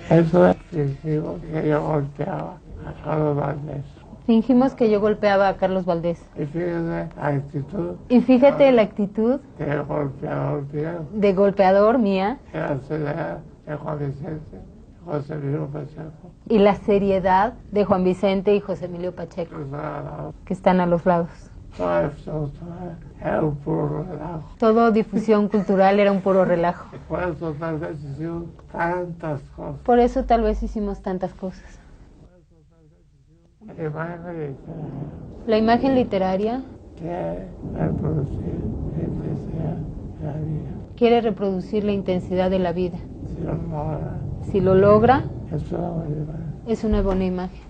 Eso dijimos que yo golpeaba a Carlos Valdés. Fingimos que yo golpeaba a Carlos Valdés. Y fíjate la actitud Y fíjate la actitud de golpeador mío, de golpeador mía y la seriedad de Juan Vicente y José Emilio Pacheco, y la seriedad de Juan Vicente y José Emilio Pacheco, que están al lado. que están a los lados. Todo esto era un puro relajo. Todo difusión cultural era un puro relajo. Por eso tal vez hicimos tantas cosas. Por eso tal vez hicimos tantas cosas. La imagen literaria La imagen literaria que reproducir la intensidad de la vida. quiere reproducir la intensidad de la vida. Si lo logra, Si lo logra, es una buena imagen. es una buena imagen.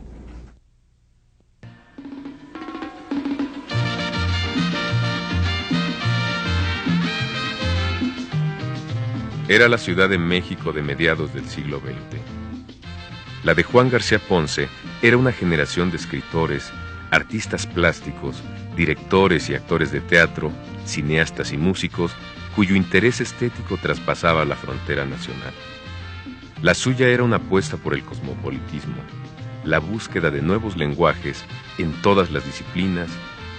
Era la Ciudad de México de mediados del siglo XX. La de Juan García Ponce era una generación de escritores, artistas plásticos, directores y actores de teatro, cineastas y músicos, cuyo interés estético traspasaba la frontera nacional. La suya era una apuesta por el cosmopolitismo, la búsqueda de nuevos lenguajes en todas las disciplinas,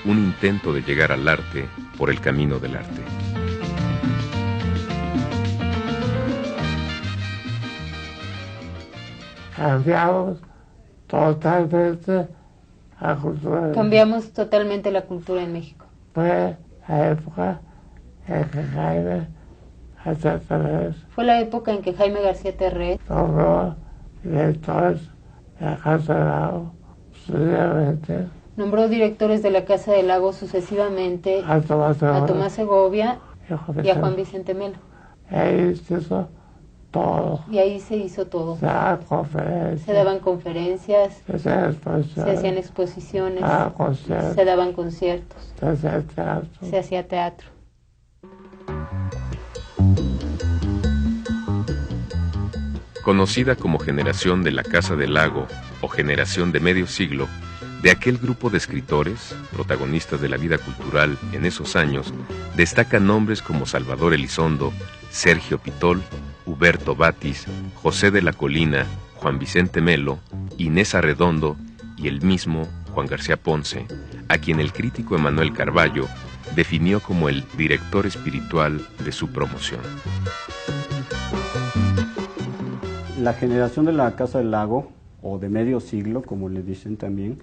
un intento de llegar al arte por el camino del arte. Cambiamos totalmente la cultura. Cambiamos totalmente la cultura en México. Fue la época en que Jaime García Terrés Fue la época en que Jaime García Terrés nombró directores de la Casa del Lago sucesivamente nombró directores de la Casa del Lago sucesivamente a Tomás Segovia y a Juan Vicente. Vicente Melo. Ahí se hizo todo. Y ahí se hizo todo. Se daban conferencias, Se daban conferencias, se hacían exposiciones, se hacían exposiciones, se daban conciertos, se daban conciertos, se hacía teatro. se hacía teatro. Conocida como generación de la Casa del Lago o generación de medio siglo, de aquel grupo de escritores, protagonistas de la vida cultural en esos años, destacan nombres como Salvador Elizondo, Sergio Pitol, Huberto Batis, José de la Colina, Juan Vicente Melo, Inés Arredondo y el mismo Juan García Ponce, a quien el crítico Emanuel Carballo definió como el director espiritual de su promoción. La generación de la Casa del Lago, o de medio siglo, como le dicen también,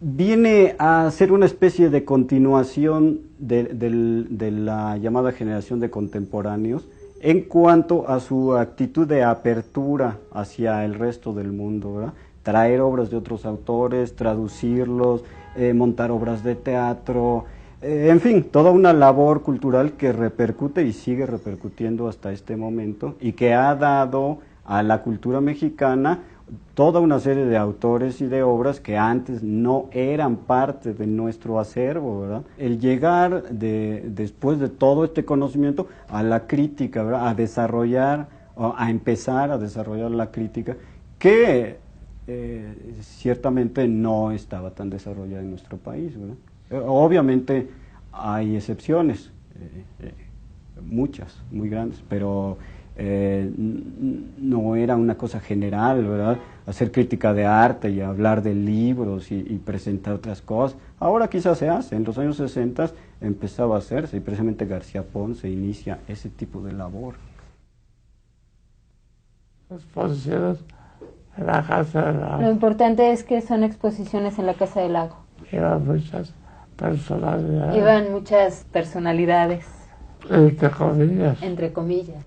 viene a ser una especie de continuación de la llamada generación de contemporáneos en cuanto a su actitud de apertura hacia el resto del mundo, ¿verdad? Traer obras de otros autores, traducirlos, montar obras de teatro, en fin, toda una labor cultural que repercute y sigue repercutiendo hasta este momento y que ha dado a la cultura mexicana toda una serie de autores y de obras que antes no eran parte de nuestro acervo, ¿verdad? El llegar después de todo este conocimiento a la crítica, ¿verdad? A desarrollar, a empezar a desarrollar la crítica que ciertamente no estaba tan desarrollada en nuestro país, ¿verdad? Obviamente hay excepciones, muchas, muy grandes, pero no era una cosa general, ¿verdad? Hacer crítica de arte y hablar de libros y presentar otras cosas. Ahora quizás se hace, en los años 60 empezaba a hacerse y precisamente García Ponce inicia ese tipo de labor. Exposiciones en la Casa del Lago. Lo importante es que son exposiciones en la Casa del Lago. Iban muchas personalidades. Iban muchas personalidades, Entre comillas. entre comillas.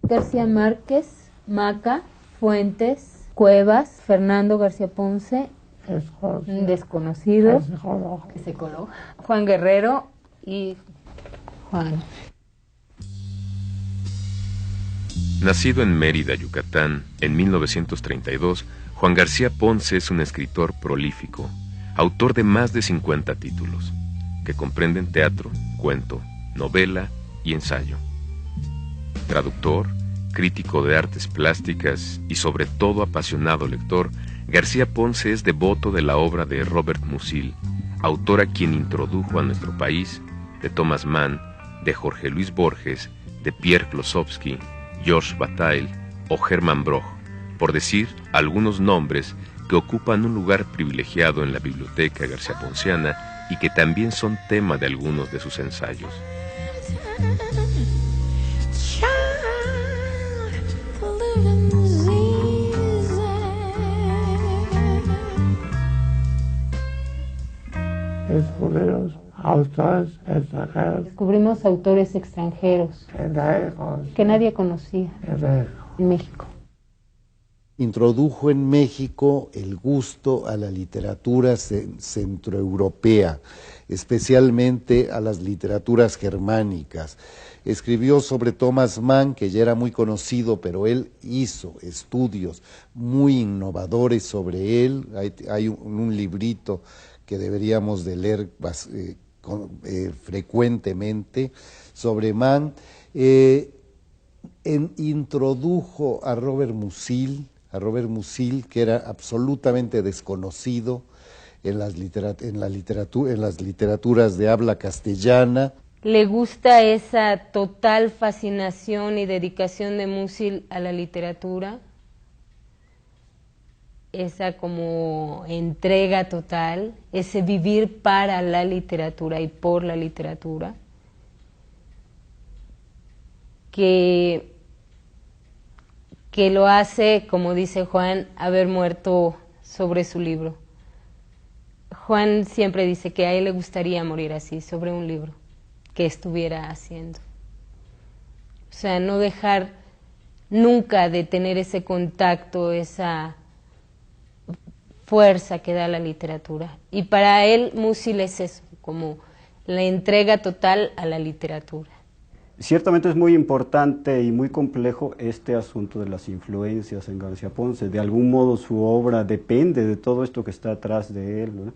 García Márquez, Maca, Fuentes, Cuevas, Fernando García Ponce, un desconocido que se coló, Juan Guerrero y Juan. Nacido en Mérida, Yucatán, en 1932, Juan García Ponce es un escritor prolífico, autor de más de 50 títulos, que comprenden teatro, cuento, novela y ensayo. Traductor, crítico de artes plásticas y sobre todo apasionado lector, García Ponce es devoto de la obra de Robert Musil, autor a quien introdujo a nuestro país, de Thomas Mann, de Jorge Luis Borges, de Pierre Klosowski Georges Bataille o Hermann Broch, por decir algunos nombres que ocupan un lugar privilegiado en la biblioteca garciaponciana y que también son tema de algunos de sus ensayos. Descubrimos autores extranjeros Descubrimos autores extranjeros que nadie conocía en México. Introdujo en México el gusto a la literatura centroeuropea, especialmente a las literaturas germánicas. Escribió sobre Thomas Mann, que ya era muy conocido, pero él hizo estudios muy innovadores sobre él. Hay un librito que deberíamos de leer frecuentemente sobre Mann. Introdujo a Robert Musil, que era absolutamente desconocido en las literaturas de habla castellana. Le gusta esa total fascinación y dedicación de Musil a la literatura, esa como entrega total, ese vivir para la literatura y por la literatura, que lo hace, como dice Juan, haber muerto sobre su libro. Juan siempre dice que a él le gustaría morir así, sobre un libro que estuviera haciendo. O sea, no dejar nunca de tener ese contacto, esa fuerza que da la literatura. Y para él Musil es eso, como la entrega total a la literatura. Ciertamente es muy importante y muy complejo este asunto de las influencias en García Ponce. De algún modo su obra depende de todo esto que está atrás de él, ¿no?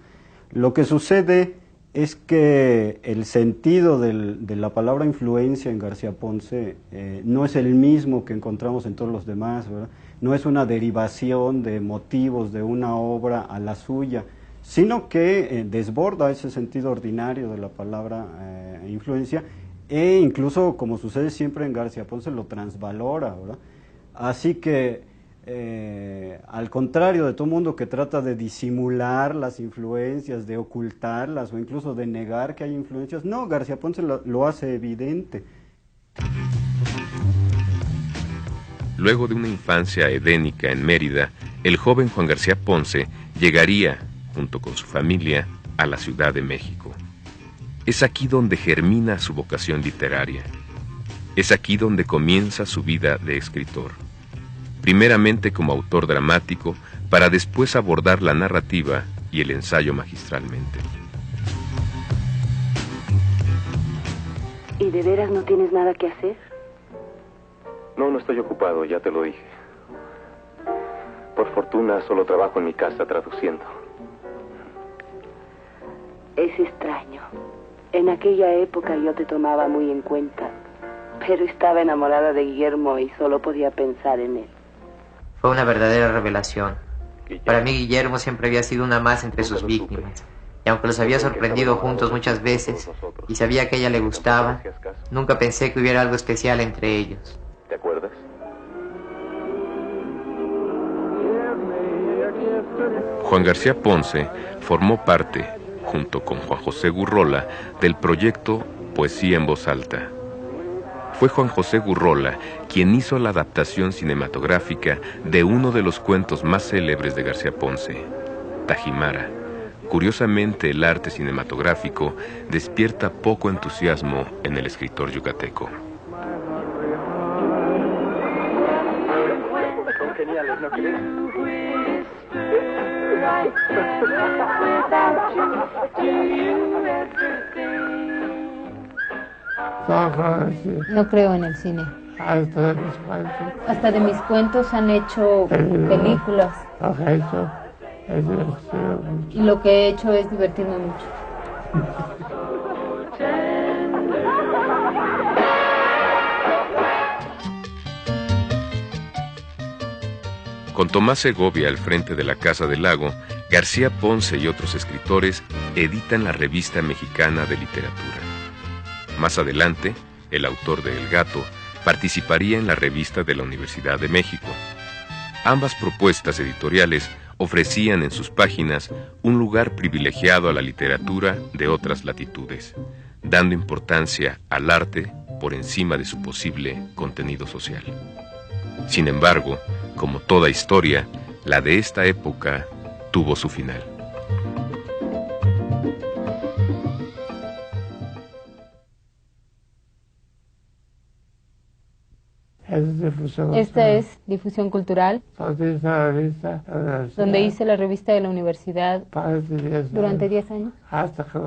Lo que sucede es que el sentido de la palabra influencia en García Ponce no es el mismo que encontramos en todos los demás, ¿verdad? No es una derivación de motivos de una obra a la suya, sino que desborda ese sentido ordinario de la palabra influencia, e incluso, como sucede siempre en García Ponce, lo transvalora, ¿verdad? Así que, al contrario de todo mundo que trata de disimular las influencias, de ocultarlas o incluso de negar que hay influencias, no, García Ponce lo hace evidente. Luego de una infancia edénica en Mérida, el joven Juan García Ponce llegaría, junto con su familia, a la Ciudad de México. Es aquí donde germina su vocación literaria. Es aquí donde comienza su vida de escritor. Primeramente como autor dramático, para después abordar la narrativa y el ensayo magistralmente. ¿Y de veras no tienes nada que hacer? No estoy ocupado, ya te lo dije. Por fortuna solo trabajo en mi casa traduciendo. Es extraño. En aquella época yo te tomaba muy en cuenta, pero estaba enamorada de Guillermo y solo podía pensar en él. Fue una verdadera revelación. Para mí Guillermo siempre había sido una más entre sus víctimas, y aunque los había sorprendido juntos muchas veces, y sabía que a ella le gustaba, nunca pensé que hubiera algo especial entre ellos. ¿Te acuerdas? Juan García Ponce formó parte, junto con Juan José Gurrola, del proyecto Poesía en Voz Alta. Fue Juan José Gurrola quien hizo la adaptación cinematográfica de uno de los cuentos más célebres de García Ponce, Tajimara. Curiosamente, el arte cinematográfico despierta poco entusiasmo en el escritor yucateco. Son geniales, ¿no crees? No creo en el cine. Hasta de mis cuentos han hecho películas. Y lo que he hecho es divertirme mucho. Con Tomás Segovia al frente de la Casa del Lago, García Ponce y otros escritores editan la Revista Mexicana de Literatura. Más adelante, el autor de El Gato participaría en la revista de la Universidad de México. Ambas propuestas editoriales ofrecían en sus páginas un lugar privilegiado a la literatura de otras latitudes, dando importancia al arte por encima de su posible contenido social. Sin embargo, como toda historia, la de esta época tuvo su final. Esta es difusión cultural, donde hice la revista de la universidad durante 10 años. Hasta que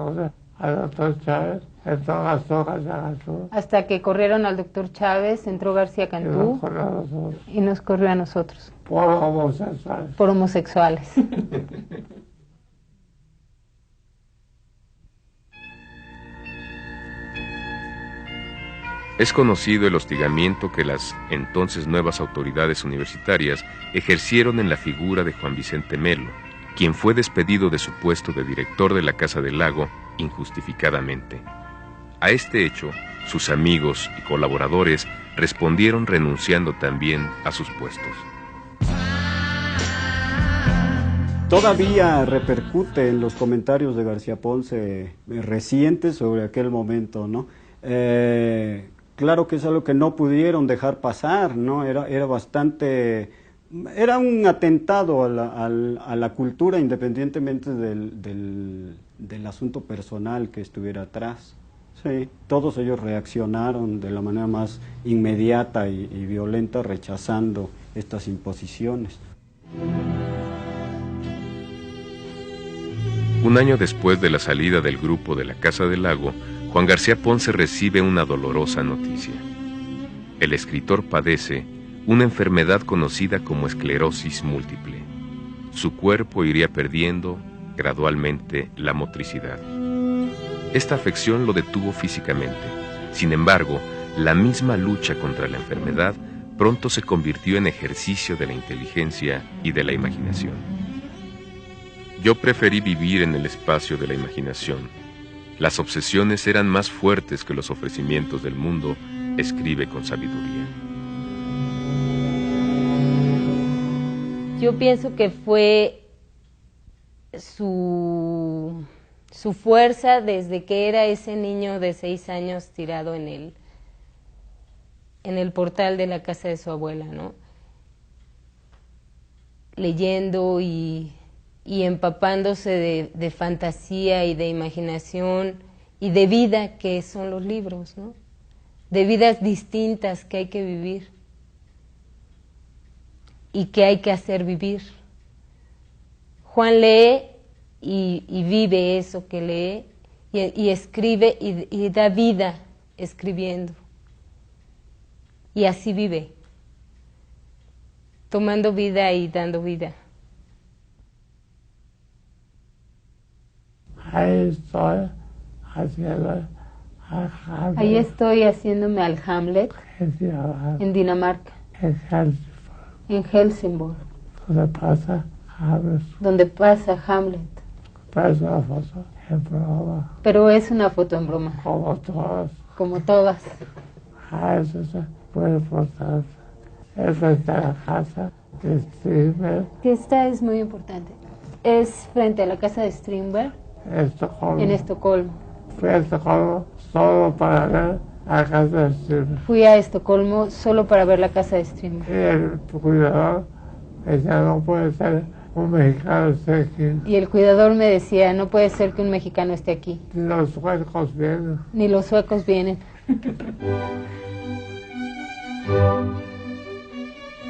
al doctor Chávez entró Gastón García Cantú. Hasta que corrieron al doctor Chávez, entró García Cantú y nos corrió a nosotros. Por homosexuales. Por homosexuales. Es conocido el hostigamiento que las entonces nuevas autoridades universitarias ejercieron en la figura de Juan Vicente Melo, quien fue despedido de su puesto de director de la Casa del Lago injustificadamente. A este hecho, sus amigos y colaboradores respondieron renunciando también a sus puestos. Todavía repercute en los comentarios de García Ponce recientes sobre aquel momento, ¿no? Claro que es algo que no pudieron dejar pasar, ¿no? Era un atentado a la cultura, independientemente del asunto personal que estuviera atrás. Sí, todos ellos reaccionaron de la manera más inmediata y violenta, rechazando estas imposiciones. Un año después de la salida del grupo de la Casa del Lago, Juan García Ponce recibe una dolorosa noticia. El escritor padece una enfermedad conocida como esclerosis múltiple. Su cuerpo iría perdiendo gradualmente la motricidad. Esta afección lo detuvo físicamente. Sin embargo, la misma lucha contra la enfermedad pronto se convirtió en ejercicio de la inteligencia y de la imaginación. Yo preferí vivir en el espacio de la imaginación. Las obsesiones eran más fuertes que los ofrecimientos del mundo, escribe con sabiduría. Yo pienso que fue su fuerza desde que era ese niño de 6 años tirado en el portal de la casa de su abuela, ¿no? Leyendo y empapándose de fantasía y de imaginación y de vida, que son los libros, ¿no? De vidas distintas que hay que vivir y que hay que hacer vivir. Juan lee y vive eso que lee y escribe y da vida escribiendo. Y así vive, tomando vida y dando vida. Ahí estoy haciéndome al Hamlet en Dinamarca, en Helsingborg, donde pasa Hamlet. Pero es una foto en broma. Como todas. Eso es muy importante. Esa es la casa de Strindberg. Esta es muy importante. Es frente a la casa de Strindberg. En Estocolmo. Fui a Estocolmo solo para ver la casa de Strindberg. Fui a Estocolmo solo para ver la casa de Strindberg. Y el cuidador decía, no puede ser un mexicano esté aquí. Y el cuidador me decía, no puede ser que un mexicano esté aquí. Ni los suecos vienen. Ni los suecos vienen.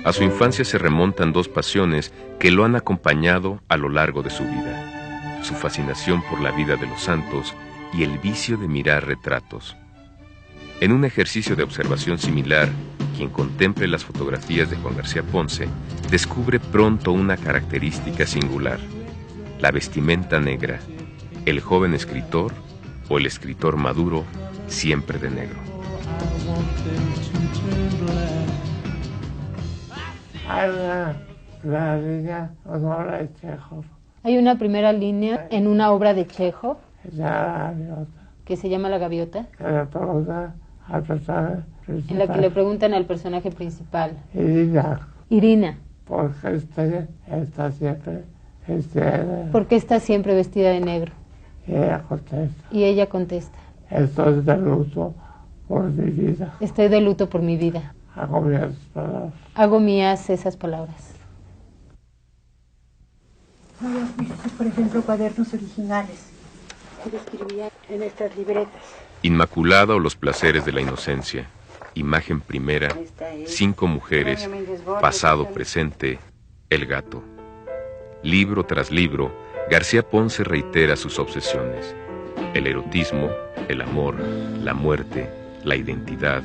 A su infancia se remontan 2 pasiones que lo han acompañado a lo largo de su vida: su fascinación por la vida de los santos y el vicio de mirar retratos. En un ejercicio de observación similar, quien contemple las fotografías de Juan García Ponce descubre pronto una característica singular: la vestimenta negra, el joven escritor o el escritor maduro siempre de negro. Hay una línea, una obra de Chekhov. Hay una primera línea en una obra de Chekhov que se llama La Gaviota. Que se llama La Gaviota. Que le pregunta al personaje principal. En la que le preguntan al personaje principal. Irina. Irina. Porque está siempre vestida. ¿Por qué está siempre vestida de negro? Y ella contesta. Estoy de luto por mi vida. Estoy de luto por mi vida. Hago mías palabras. Hago mías esas palabras. ¿No habías visto, por ejemplo, cuadernos originales que escribía en estas libretas? Inmaculada o los placeres de la inocencia. Imagen primera, 5 mujeres, pasado, presente, el gato. Libro tras libro, García Ponce reitera sus obsesiones. El erotismo, el amor, la muerte, la identidad,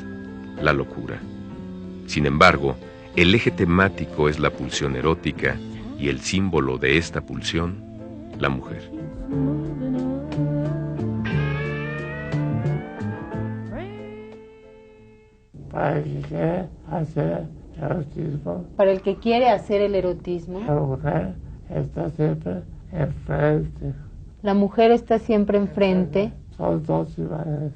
la locura. Sin embargo, el eje temático es la pulsión erótica y el símbolo de esta pulsión, la mujer. Para el que quiere hacer erotismo. Para el que quiere hacer el erotismo. La mujer está siempre enfrente. La mujer está siempre enfrente. Son dos imágenes.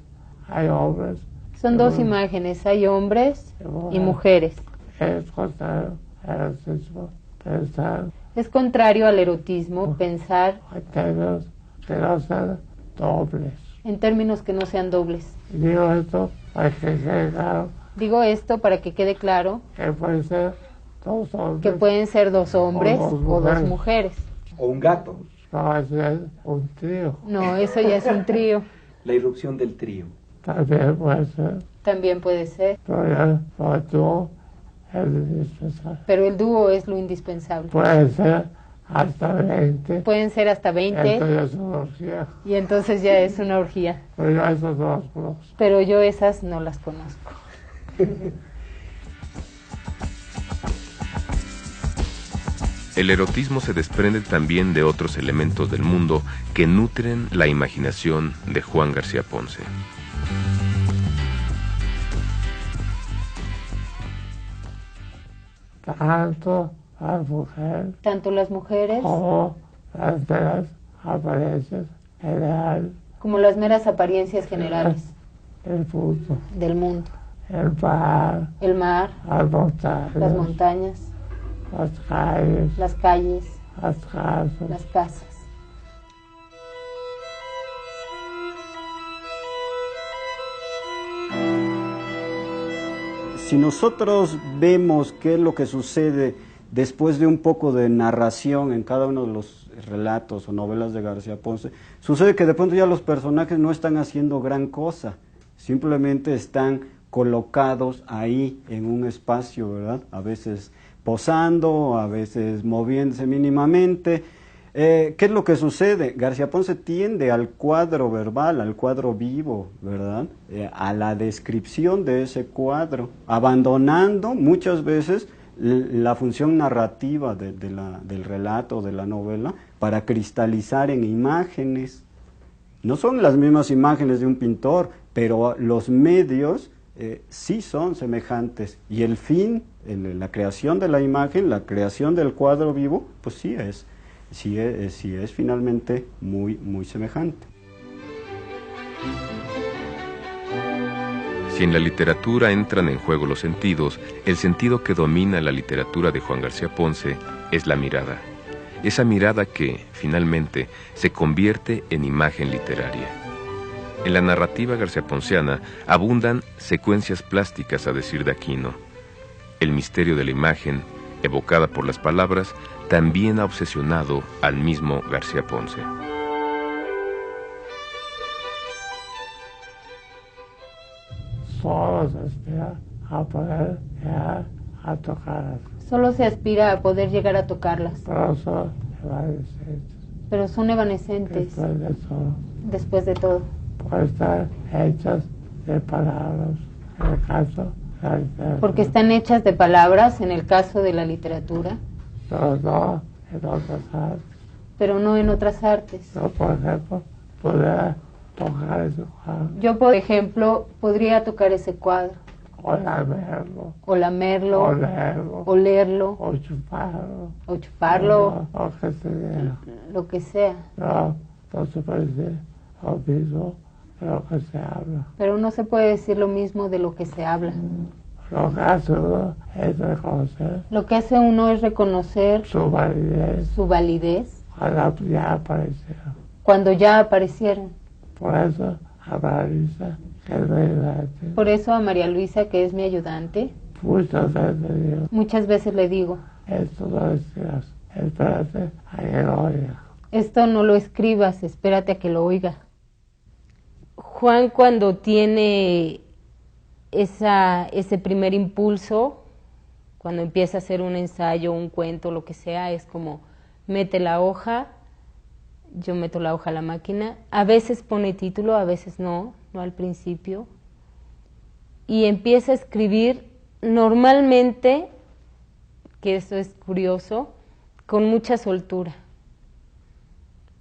Hay hombres. Son dos imágenes. Hay hombres y mujeres. Es contrario al erotismo pensar. Es contrario al erotismo pensar. En términos que no sean dobles. En términos que no sean dobles. Digo esto para que quede claro. Digo esto para que quede claro. Que pueden ser dos hombres. Que pueden ser dos hombres o dos mujeres. O un gato. No, eso es un trío. No, eso ya es un trío. La irrupción del trío. También puede ser. También puede ser. Pero el dúo es indispensable. Pero el dúo es lo indispensable. Puede ser hasta 20. Pueden ser hasta 20. Entonces es una orgía. Y entonces ya es una orgía. Pero yo esas no las conozco. Pero yo esas no las conozco. El erotismo se desprende también de otros elementos del mundo que nutren la imaginación de Juan García Ponce. Tanto las mujeres como las meras apariencias generales, como las meras apariencias generales del mundo. El mar, las montañas, las calles, las casas. Si nosotros vemos qué es lo que sucede después de un poco de narración en cada uno de los relatos o novelas de García Ponce, sucede que de pronto ya los personajes no están haciendo gran cosa, simplemente están colocados ahí en un espacio, ¿verdad? A veces posando, a veces moviéndose mínimamente. ¿Qué es lo que sucede? García Ponce tiende al cuadro verbal, al cuadro vivo, ¿verdad? A la descripción de ese cuadro, abandonando muchas veces la función narrativa del relato, de la novela, para cristalizar en imágenes. No son las mismas imágenes de un pintor, pero los medios sí son semejantes. Y el fin, la creación de la imagen, la creación del cuadro vivo, pues sí es finalmente muy semejante. Si en la literatura entran en juego los sentidos, el sentido que domina la literatura de Juan García Ponce es la mirada. Esa mirada que, finalmente, se convierte en imagen literaria. En la narrativa garciaponciana abundan secuencias plásticas, a decir de Aquino. El misterio de la imagen, evocada por las palabras, también ha obsesionado al mismo García Ponce. Solo se aspira a poder llegar a tocarlas. Solo se aspira a poder llegar a tocarlas. Pero son evanescentes. Después de todo. Pueden estar hechas de palabras, en el caso de la literatura. Porque están hechas de palabras en el caso de la literatura. Pero no en otras artes. Pero no en otras artes. Yo, por ejemplo, podría tocar ese cuadro. Yo, por ejemplo, podría tocar ese cuadro. O lamerlo. O lamerlo. O leerlo. O leerlo. O chuparlo. O chuparlo. O que sea. Lo que sea. No se parece lo mismo lo que se habla. Pero no se puede decir lo mismo de lo que se habla. Lo que hace uno es reconocer. Lo que hace uno es reconocer su validez. Su validez. Cuando ya aparecieron. Cuando ya aparecieron. Por eso a María Luisa, que es mi ayudante. Por eso a María Luisa, que es mi ayudante. Muchas veces le digo. Esto no lo escribas. Espérate a que lo oiga. Esto no lo escribas, espérate a que lo oiga. Juan, cuando tiene ese primer impulso, cuando empieza a hacer un ensayo, un cuento, lo que sea, es como mete la hoja, yo meto la hoja a la máquina, a veces pone título, a veces no al principio, y empieza a escribir normalmente, que esto es curioso, con mucha soltura.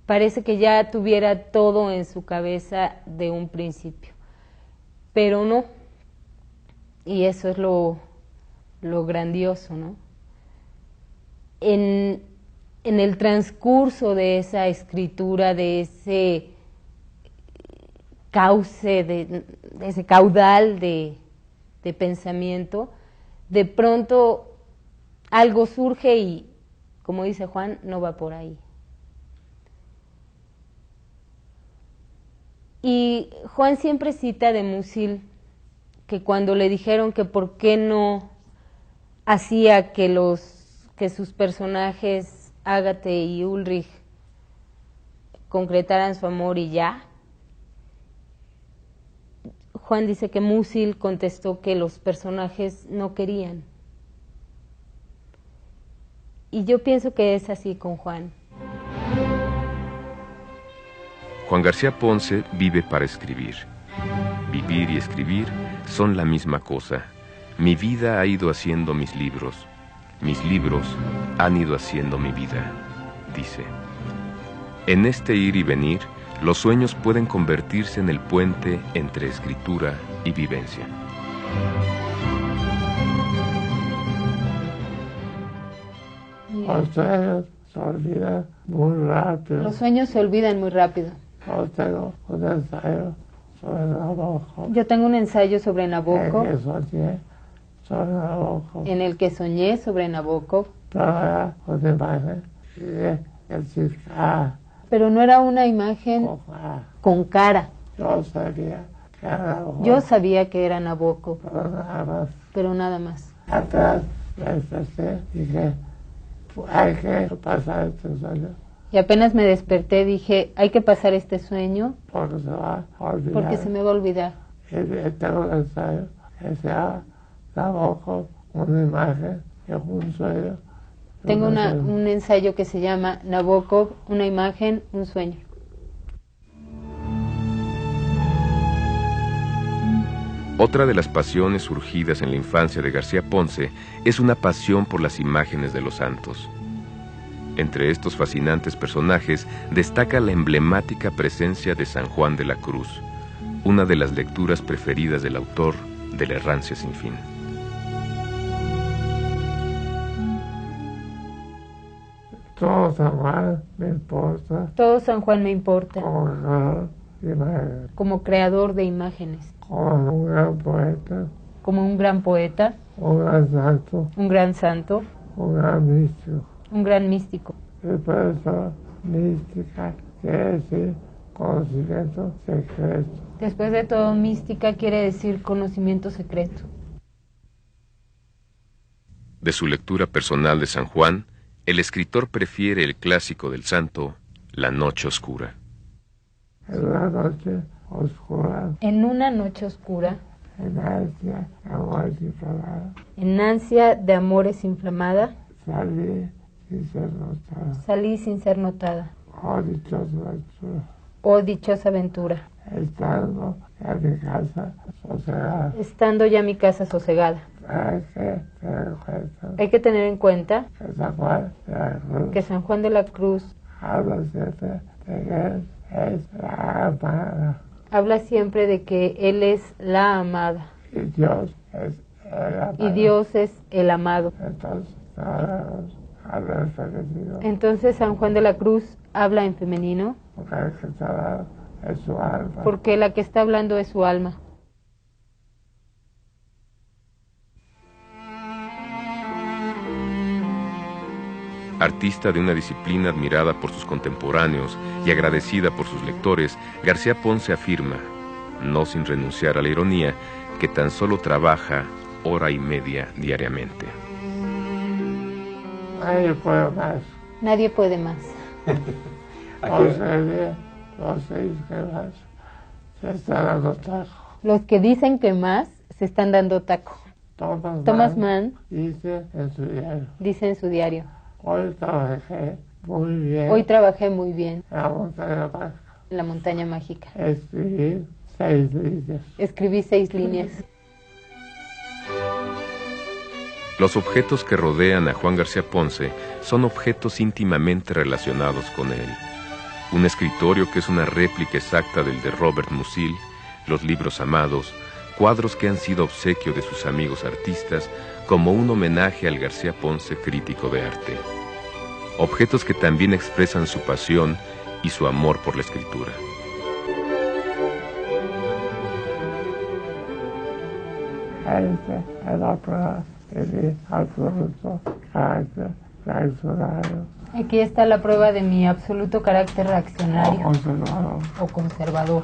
Parece que ya tuviera todo en su cabeza de un principio, pero no. Y eso es lo grandioso, ¿no? En el transcurso de esa escritura, de ese cauce, de ese caudal de pensamiento, de pronto algo surge y, como dice Juan, no va por ahí. Y Juan siempre cita de Musil que cuando le dijeron que por qué no hacía que sus personajes Ágate y Ulrich concretaran su amor y ya, Juan dice que Musil contestó que los personajes no querían. Y yo pienso que es así con Juan. Juan García Ponce vive para escribir. Vivir y escribir son la misma cosa. Mi vida ha ido haciendo mis libros han ido haciendo mi vida, dice. En este ir y venir, los sueños pueden convertirse en el puente entre escritura y vivencia. Los sueños se olvidan muy rápido. Los sueños se olvidan muy rápido. Yo tengo un ensayo sobre Nabokov. Yo tengo un ensayo sobre Nabokov. En el que soñé sobre Nabokov. Pero era una imagen de decir cara. Pero no era una imagen con cara. Yo sabía que era Nabokov. Pero nada más. Atrás me desperté y dije, hay que pasar este sueño. Y apenas me desperté dije, hay que pasar este sueño porque se va a olvidar. Porque se me va a olvidar. Tengo un ensayo que se llama Nabokov, una imagen y un sueño. Tengo un ensayo que se llama Nabokov, una imagen, un sueño. Otra de las pasiones surgidas en la infancia de García Ponce es una pasión por las imágenes de los santos. Entre estos fascinantes personajes destaca la emblemática presencia de San Juan de la Cruz, una de las lecturas preferidas del autor de La errancia sin fin. Todo San Juan me importa. Todo San Juan me importa. Como creador de imágenes. Como un gran poeta. Como un gran poeta. Un gran santo. Un gran santo. Un gran místico. Un gran místico. Y por eso mística quiere decir conocimiento secreto. Después de todo, mística quiere decir conocimiento secreto. De su lectura personal de San Juan, el escritor prefiere el clásico del santo, La noche oscura. En una noche oscura. En una noche oscura. En ansia de amores inflamada. En ansia de amores inflamada. Salí sin ser notada. Salí sin ser notada. Oh dichosa aventura. Oh dichosa aventura. Estando ya mi casa sosegada. Estando ya mi casa sosegada. Hay que tener en cuenta que San Juan de la Cruz habla siempre de que él es la amada. Habla siempre de que él es la amada. Y Dios es el amado. Y Dios es el amado. Entonces, Entonces San Juan de la Cruz habla en femenino. Porque el que está al lado es su alma. Porque la que está hablando es su alma. Artista de una disciplina admirada por sus contemporáneos y agradecida por sus lectores, García Ponce afirma, no sin renunciar a la ironía, que tan solo trabaja hora y media diariamente. Nadie puede más. Nadie puede más. Los seis que más se están dando taco. Los que dicen que más se están dando taco. Thomas Mann dice en su diario. Hoy trabajé muy bien. Hoy trabajé muy bien. En la montaña mágica. Escribí 6 líneas. Escribí 6 líneas. Los objetos que rodean a Juan García Ponce son objetos íntimamente relacionados con él. Un escritorio que es una réplica exacta del de Robert Musil, los libros amados, cuadros que han sido obsequio de sus amigos artistas como un homenaje al García Ponce crítico de arte. Objetos que también expresan su pasión y su amor por la escritura. Es la prueba de mi absoluto carácter reaccionario. Aquí está la prueba de mi absoluto carácter reaccionario. O conservador.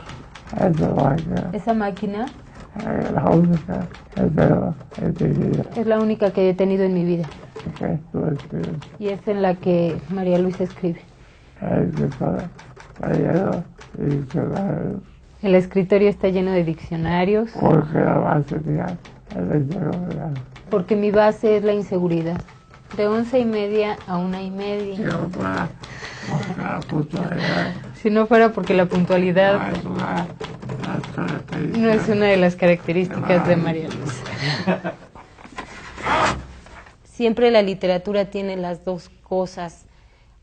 Esa máquina la única es la única que he tenido en mi vida. Okay, tú escribes. Y es en la que María Luisa escribe. El escritorio está lleno de diccionarios. Porque la base mía es la inseguridad. Porque mi base es la inseguridad. De 11:30 a 1:30. Si no fuera porque la puntualidad no es una de las características de María Luisa. Siempre la literatura tiene las dos cosas.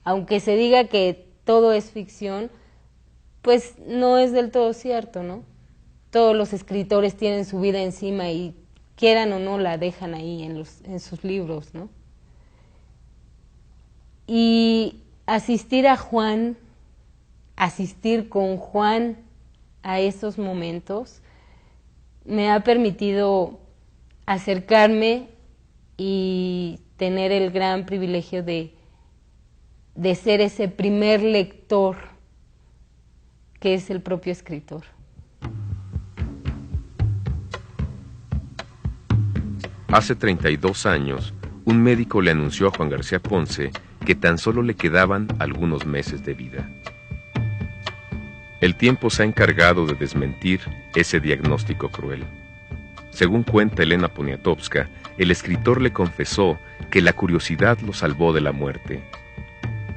Aunque se diga que todo es ficción, pues no es del todo cierto, ¿no? Todos los escritores tienen su vida encima y quieran o no la dejan ahí en sus libros, ¿no? Y asistir con Juan a esos momentos me ha permitido acercarme y tener el gran privilegio de ser ese primer lector que es el propio escritor. Hace 32 años, un médico le anunció a Juan García Ponce que tan solo le quedaban algunos meses de vida. El tiempo se ha encargado de desmentir ese diagnóstico cruel. Según cuenta Elena Poniatowska, el escritor le confesó que la curiosidad lo salvó de la muerte.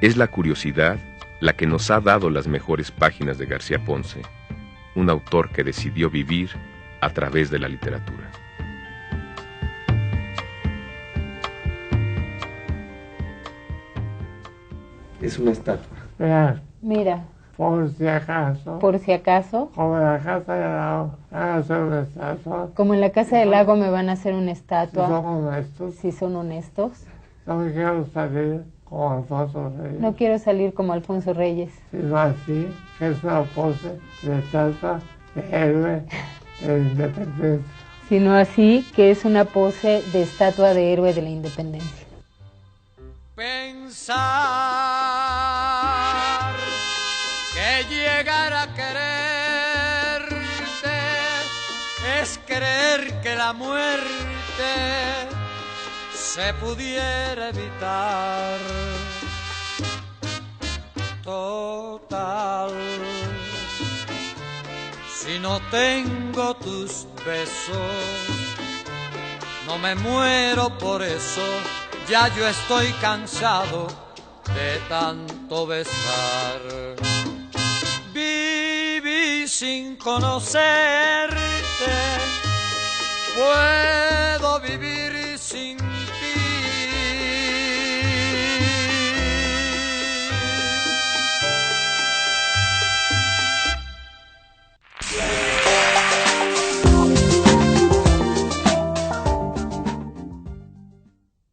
Es la curiosidad la que nos ha dado las mejores páginas de García Ponce, un autor que decidió vivir a través de la literatura. Es una estatua. Mira. Por si acaso. Por si acaso. Como en la casa del lago van a hacer una estatua. Como en la casa del lago me van a hacer una estatua. Si son honestos. Si son honestos. No me quiero salir como Alfonso Reyes. No quiero salir como Alfonso Reyes. Sino así, que es una pose de estatua de héroe de la independencia. Sino así, que es una pose de estatua de héroe de la independencia. Pensar que llegar a quererte es creer que la muerte se pudiera evitar. Total, si no tengo tus besos, no me muero por eso. Ya yo estoy cansado de tanto besar. Viví sin conocerte, puedo vivir sin